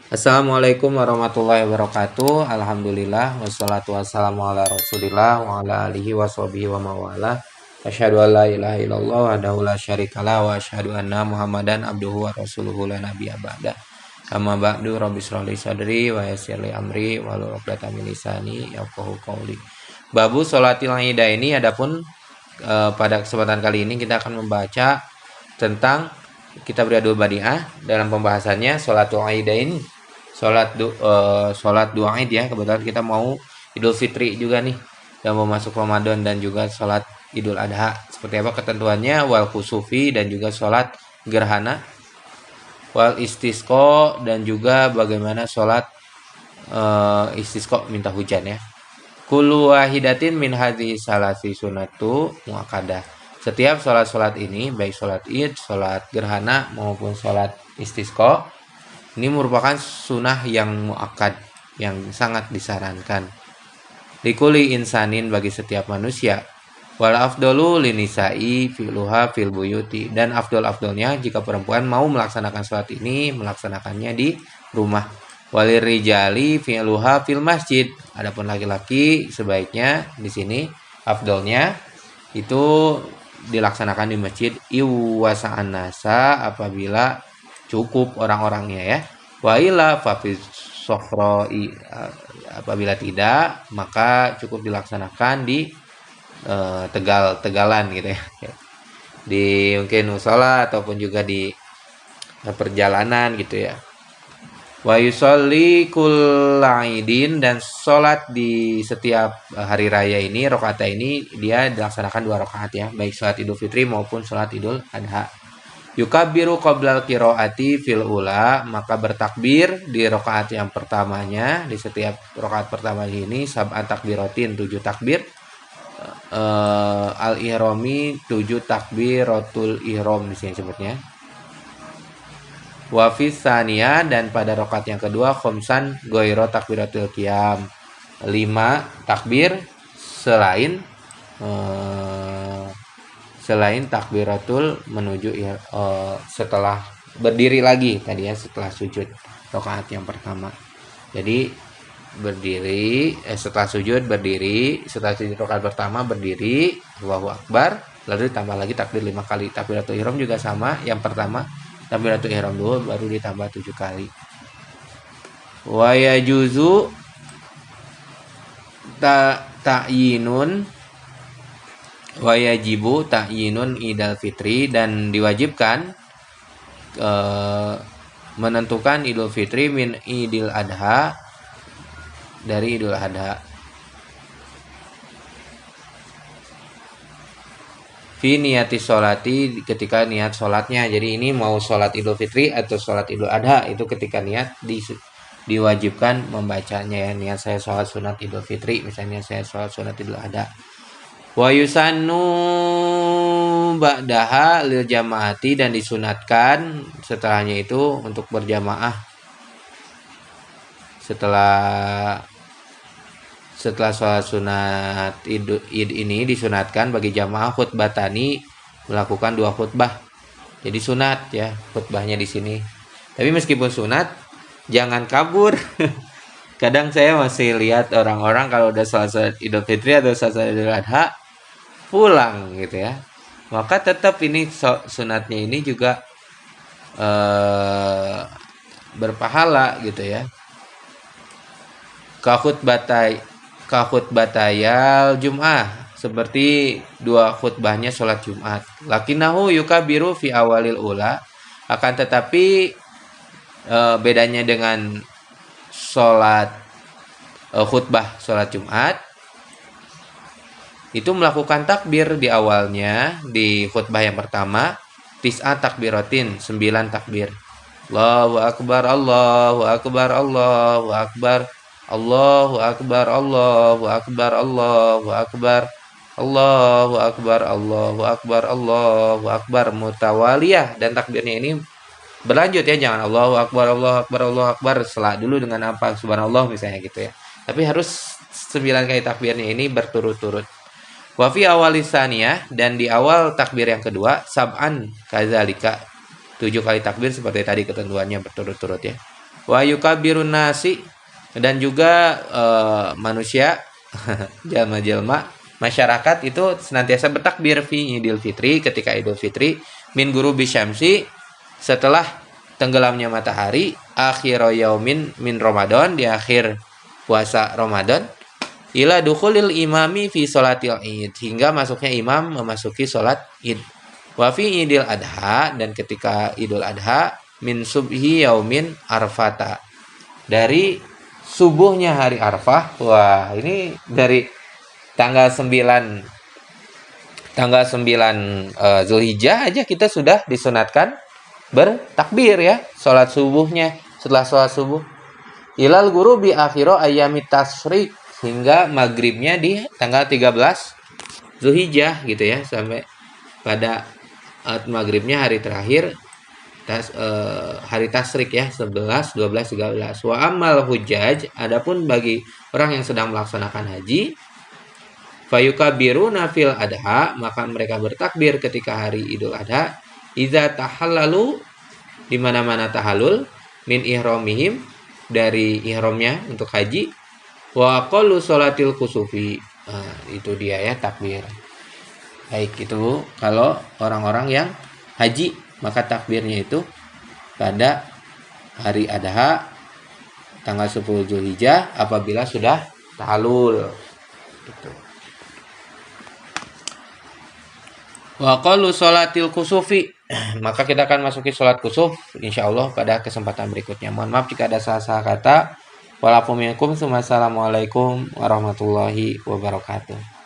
Assalamualaikum warahmatullahi wabarakatuh. Alhamdulillah wassalatu wassalamu ala Rasulillah wa ala alihi washabihi wa mawala. Asyhadu an la ilaha illallah wahdahu la syarikalah wa asyhadu anna Muhammadan abduhu wa rasuluhu la nabiyya ba'da. Amma ba'du rabbi shrah li sadri wa yassir li amri wahlul 'uqdatam min lisani yafqahu qawli. Babu sholatil idaini, adapun pada kesempatan kali ini kita akan membaca tentang kitab Riyadul Badi'ah. Dalam pembahasannya sholatul idain, sholat dua Id ya. Kebetulan kita mau Idul Fitri juga nih, yang mau masuk Ramadan, dan juga sholat Idul Adha. Seperti apa ketentuannya? Wal kusufi, dan juga sholat gerhana. Wal istisqo, dan juga bagaimana sholat istisqo, minta hujan ya. Kullu wahidatin min hadhihi salasi sunatu muakkadah. Setiap sholat-sholat ini, baik sholat Id, sholat gerhana maupun sholat istisqo, ini merupakan sunnah yang muakkad, yang sangat disarankan. Likuli insanin, bagi setiap manusia. Wal afdalu linisa'i fi'luha fil buyuti, dan afdolnya jika perempuan mau melaksanakan sholat ini, melaksanakannya di rumah. Walir rijali fi'luha fil masjid, adapun laki-laki sebaiknya di sini afdolnya itu dilaksanakan di masjid. Iwasa'an nasa, apabila cukup orang-orangnya ya. Wa ila fa fi sofroi, apabila tidak maka cukup dilaksanakan di tegalan gitu ya, di mungkin musola ataupun juga di perjalanan gitu ya. Wa yusolli kullaidin, dan sholat di setiap hari raya ini, rakaat ini dia dilaksanakan 2 rakaat ya, baik sholat Idul Fitri maupun sholat Idul Adha. Yukabiru qoblal qiraati fil ula, maka bertakbir di rakaat yang pertamanya, di setiap rakaat pertama ini sab'an takbiratin, 7 takbir al ihrami, 7 takbiratul ihram di sini sebutnya. Wa fi tsaniyah, dan pada rakaat yang kedua khamsan ghaira takbiratul qiyam, 5 takbir selain takbiratul menuju setelah berdiri lagi tadi ya, setelah sujud rakaat yang pertama. Jadi berdiri, setelah sujud berdiri, setelah sujud rakaat pertama berdiri, Allahu akbar, lalu ditambah lagi takbir 5 kali. Takbiratul ihram juga sama, yang pertama takbiratul ihram dulu, baru ditambah 7 kali. Wa yajuzu ta'yinun wa yajibu ta'yinun idul fitri, dan diwajibkan menentukan Idul Fitri min Idul Adha, dari Idul Adha. Fi niyati sholati, ketika niat sholatnya. Jadi ini mau sholat Idul Fitri atau sholat Idul Adha, itu ketika niat diwajibkan membacanya ya. Niat saya sholat sunat Idul Fitri, misalnya saya sholat sunat Idul Adha. Wa yusannu ba'daha lil jamaati, dan disunatkan setelahnya itu untuk berjamaah. Setelah sholat sunat id ini disunatkan bagi jamaah khutbatani, melakukan 2 khutbah. Jadi sunat ya khutbahnya di sini. Tapi meskipun sunat, jangan kabur. Kadang saya masih lihat orang-orang kalau udah sholat Idul Fitri atau sholat Idul Adha pulang gitu ya. Maka tetap ini sunatnya ini juga berpahala gitu ya. Kahutbatayal Jum'ah, seperti 2 khutbahnya sholat Jumat. Lakinahu yukabiru fi awalil ula, akan tetapi bedanya dengan sholat khutbah sholat Jumat, itu melakukan takbir di awalnya, di khutbah yang pertama 9 takbiratin, 9 takbir. Allahu akbar, Allahu akbar, Allahu akbar, Allahu akbar, Allahu akbar, Allahu akbar, Allahu akbar, Allahu akbar, Allahu akbar, mutawaliyah. Dan takbirnya ini berlanjut ya, jangan Allahu akbar, Allahu akbar, Allahu akbar, setelah dulu dengan apa, subhanallah misalnya gitu ya. Tapi harus 9 kali takbirnya ini berturut-turut. Wa fi awalisaniyah, dan di awal takbir yang kedua sab'an kadzalika, 7 kali takbir seperti tadi ketentuannya berturut-turut ya. Wa yukabirun nasi, dan juga manusia jalma-jalma masyarakat itu senantiasa bertakbir fi Idul Fitri, ketika Idul Fitri, min gurubi syamsi, setelah tenggelamnya matahari, akhir yaumin min Ramadan, di akhir puasa Ramadan, ila dukhulil imami fi sholatil id, hingga masuknya imam memasuki sholat id. Wa fi idil adha, dan ketika Idul Adha, min subhi yaumin arfata, dari subuhnya hari Arfah. Wah, ini dari tanggal 9 Zulhijjah aja kita sudah disunatkan bertakbir ya, sholat subuhnya. Setelah sholat subuh, ilal gurubi akhiro ayamit tasrik, hingga maghribnya di tanggal 13 Zulhijjah gitu ya, sampai pada maghribnya hari terakhir hari tasrik ya, 11, 12, 13. Wa amal hujjaj, adapun bagi orang yang sedang melaksanakan haji, fayukabiruna fil adha, maka mereka bertakbir ketika hari Idul Adha, iza tahallalu, di mana-mana tahallul, min ihramihim, dari ihramnya untuk haji, wa aqallu sholatil kusufi. Itu dia ya takbir. Baik, itu kalau orang-orang yang haji, maka takbirnya itu pada hari Adha tanggal 10 Zulhijjah apabila sudah tahallul gitu. Wa qalu sholatil kusufi, maka kita akan masuki sholat kusuf insyaallah pada kesempatan berikutnya. Mohon maaf jika ada salah-salah kata. Walaupun minkum, assalamualaikum warahmatullahi wabarakatuh.